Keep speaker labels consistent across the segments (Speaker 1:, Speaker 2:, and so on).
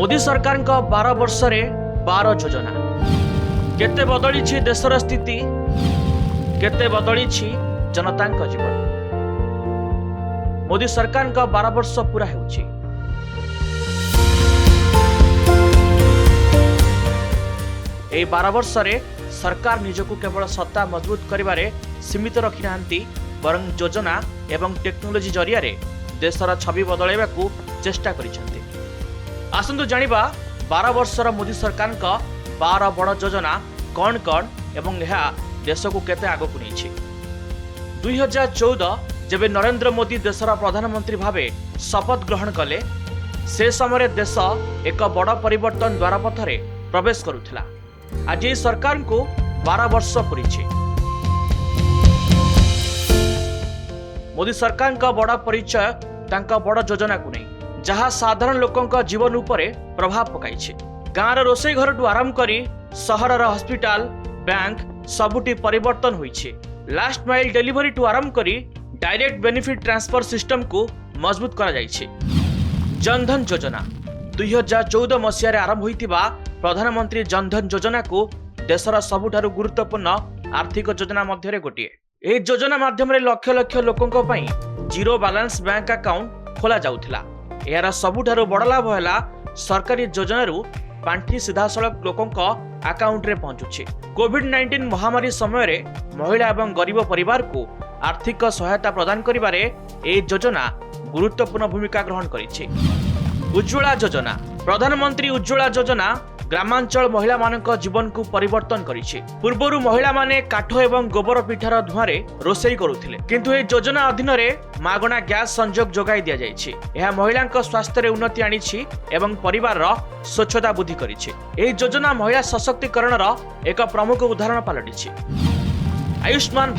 Speaker 1: मोदी सरकार 12 वर्ष रे 12 योजना केते बदली देशर स्थिति केते बदली जनता जीवन। मोदी सरकार 12 वर्ष पूरा होउछि। ए 12 वर्ष रे सरकार निजको केवल सत्ता मजबूत करिबारे सीमित रखि नांती बरं योजना एवं टेक्नोलोजी जरिया रे देशर छवि बदलैबाकू चेष्टा करिसेंती। आसंतु जानिबा 12 वर्षर मोदी सरकार 12 बड़ योजना कौन कौन एवं यह देश को केते आगकू नहीं। 2014 जेबे नरेंद्र मोदी देशर प्रधानमंत्री भावे शपथ ग्रहण कले से समय देश एक बड़ परिवर्तन द्वार पथरे प्रवेश करुथिला। आज ये सरकार को 12 वर्ष पूरी। मोदी सरकार का बड़ा परिचय तांका बड़ योजना को नहीं जहाँ साधारण लोकों जीवन उपरे प्रभाव पकाई। गाँव रोषे घर टू आरंभ करी सहर हॉस्पिटल बैंक सबुटी परिवर्तन होइछे। लास्ट माइल डिलीवरी टू आरंभ करी डायरेक्ट बेनिफिट ट्रांसफर सिस्टम को मजबूत करा जाइछे। जनधन योजना 2014 मसीह आरंभ होइतिबा प्रधानमंत्री जनधन योजना को देशर सबुठारु गुरुत्वपूर्ण आर्थिक योजना मध्य गोटे। एही योजना माध्यम लक्ष लक्ष लोकों पई जीरो बैलेंस बैंक अकाउंट खोला जाउथिला। यार सबुठारु बड़ लाभ है सरकारी योजनारू पांठी सीधासलख लोकों अकाउंट रे पहुंचुछि। कोविड-19 महामारी समय रे महिला एवं गरीब परिवार को आर्थिक सहायता प्रदान करिबारे ए योजना गुरुत्वपूर्ण भूमिका ग्रहण करिछि। उज्ज्वला योजना प्रधानमंत्री उज्ज्वला योजना ग्रामांचल महिला मानक जीवन को परिवर्तन करिछि। पूर्वरु महिला माने काठ एवं गोबर पिठार धुआरे रोषेई करुथिले, किंतु ए योजना अधीन रे मागणा गैस संजोग जोगाई दिया जाइछि। यह महिलांक स्वास्थ्य रे उन्नति आनिछि एवं परिवार रो स्वच्छता वृद्धि करिछि। ए योजना महिला सशक्तिकरण रो एक प्रमुख उदाहरण पालटिछि। आयुष्मान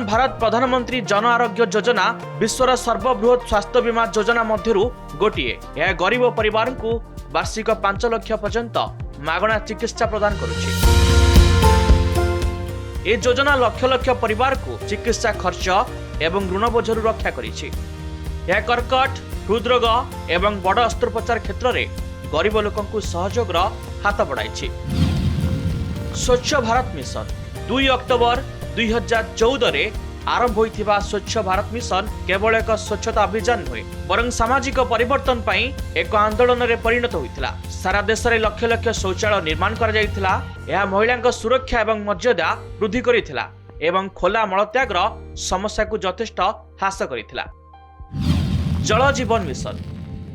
Speaker 1: भारत प्रधानमंत्री जन आरोग्य योजना विश्वर सर्वबृहत स्वास्थ्य बीमा योजना मध्यरु गोटिए। यह गरीब परिवार को वार्षिक 5 लाख पर्यंत मागणा चिकित्सा प्रदान करुछि। ए योजना लक्ष लक्ष परिवार को चिकित्सा खर्च एवं ऋण बोझरु रक्षा करिछि। यह कर्कट हृदरोग एवं बड़ अस्त्रोपचार क्षेत्र में गरीब लोकंकु सहयोग हाथ बढ़ाइछि। स्वच्छ भारत मिशन 2 अक्टोबर 2014 रे आरंभ होइथिबा स्वच्छ भारत मिशन केवल एक स्वच्छता अभियान नुहे बरं सामाजिक परिवर्तन पई एक आंदोलन रे परिणत होइथिला। सारा देश रे लक्ष लक्ष शौचालय निर्माण करा जाइथिला। यह महिलांक सुरक्षा एवं मर्यादा वृद्धि करिथिला एवं खोला मलत्याग समस्या को यथेष्ट ह्रास करिथिला। जल जीवन मिशन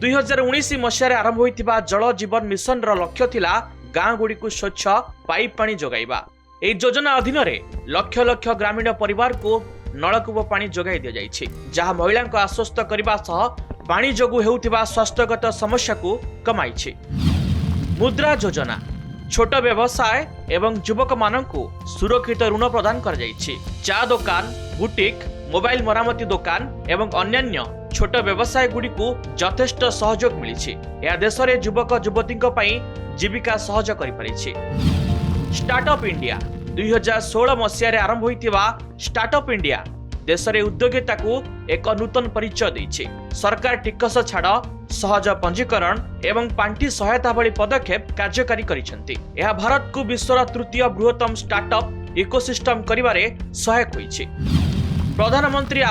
Speaker 1: 2019 मसीह आरंभ होइथिबा जल जीवन मिशन रो लक्ष्य थिला गाँ गुडी को स्वच्छ पाइप पानी जोगाइबा। ए योजना अधीन रे लक्ष लक्ष ग्रामीण परिवार को नलकूप पानी जोगाई दिया जाइछि, जहाँ महिला को आश्वस्त करने सह पानी जोगु हेउथिबा स्वास्थ्यगत समस्या को कमाइछि। मुद्रा योजना छोट व्यवसाय एवं युवक मानकु सुरक्षित ऋण प्रदान कर जाइछि। चा दुकान बुटीक मोबाइल मरामती दुकान एवं अन्यान्य छोट व्यवसाय गुडी को यथेष्ट सहयोग मिलिछि। यह देश रे युवक युवती जीविका सहज करि परिछि। स्टार्टअप इंडिया 2016 मसीह आरंभ होइतिबा स्टार्टअप इंडिया देश रे उद्योगिता को एक नूतन परिचय दैछि। सरकार टिकस छाड़ सहज पंजीकरण एवं पांठी सहायता भली पदक्षेप कार्यकारी करिसेंती। यह भारत को विश्वर तृतीय बृहत्तम स्टार्टअप इकोसिस्टम करिबारे सहायक होइछि। प्रधानमंत्री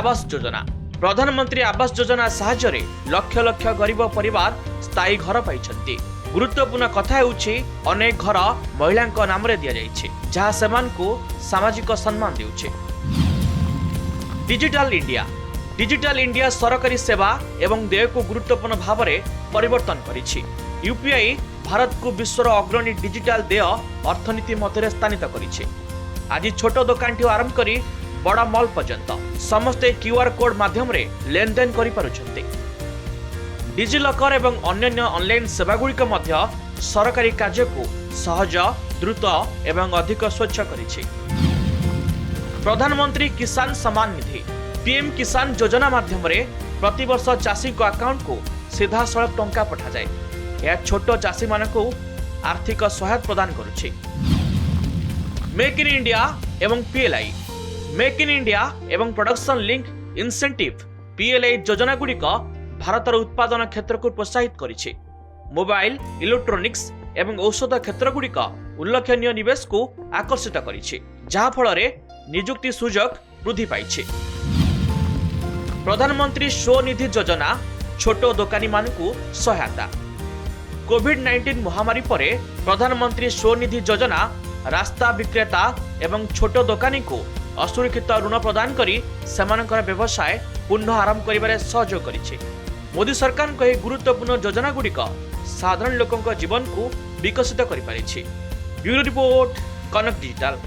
Speaker 1: आवास योजना साहाय्य रे लक्ष लक्ष गरीब परिवार स्थायी घर पाइछंती। गुरुत्वपूर्ण कथा होउछि अनेक घर महिला नाम रे दिया जाइछि, जहाँ सेमान को सामाजिक सम्मान देउछि। डिजिटल इंडिया सरकारी सेवा एवं देय को गुरुत्वपूर्ण भाव में परिवर्तन करिछि। यूपीआई भारत को विश्वर अग्रणी डिजिटल देय अर्थनीति मध्य स्थानित करिछि। आज छोट दुकान ठू आरंभ करी बड़ मॉल पर्यंत समस्ते क्यूआर कोड माध्यम रे लेन देन करि पारुछन्ते। डिजिलॉकर एवं अन्य ऑनलाइन सेवागुड़िक मध्य सरकारी कार्य को सहज द्रुत एवं अधिक स्वच्छ करिछि। प्रधानमंत्री किसान सम्मान निधि पीएम किसान योजना माध्यम रे प्रति वर्ष चाषी को अकाउंट को सीधा सड़क टंका पठा जाए। यह छोट चाषी मानकु आर्थिक सहायता प्रदान करुछि। मेक इन इंडिया एवं पीएलआई मेक इन इंडिया एवं प्रोडक्शन लिंक इंसेंटिव पीएलआई योजना गुड़िक भारतर उत्पादन क्षेत्र को प्रोत्साहित करिछि। मोबाइल इलेक्ट्रोनिक्स एवं औषध क्षेत्रगुड़िक उल्लेखनीय निवेश को आकर्षित करिछि, जहा फଳରେ नियुक्ति सुजोग वृद्धि पाइछि। प्रधानमंत्री स्वनिधि योजना छोट दोकानी मानकु सहायता। कोविड-19 महामारी परे प्रधानमंत्री स्वनिधि योजना रास्ता विक्रेता एवं छोट दोकानी को असुरक्षित ऋण प्रदान करी सेमानकर व्यवसाय पुनः आरंभ करिबारे सहयोग करिछि। मोदी सरकार को गुरुत्वपूर्ण योजना गुड़िक साधारण लोकों जीवन को विकसित करि पारिछि। ब्यूरो रिपोर्ट, कनक डिजिटल।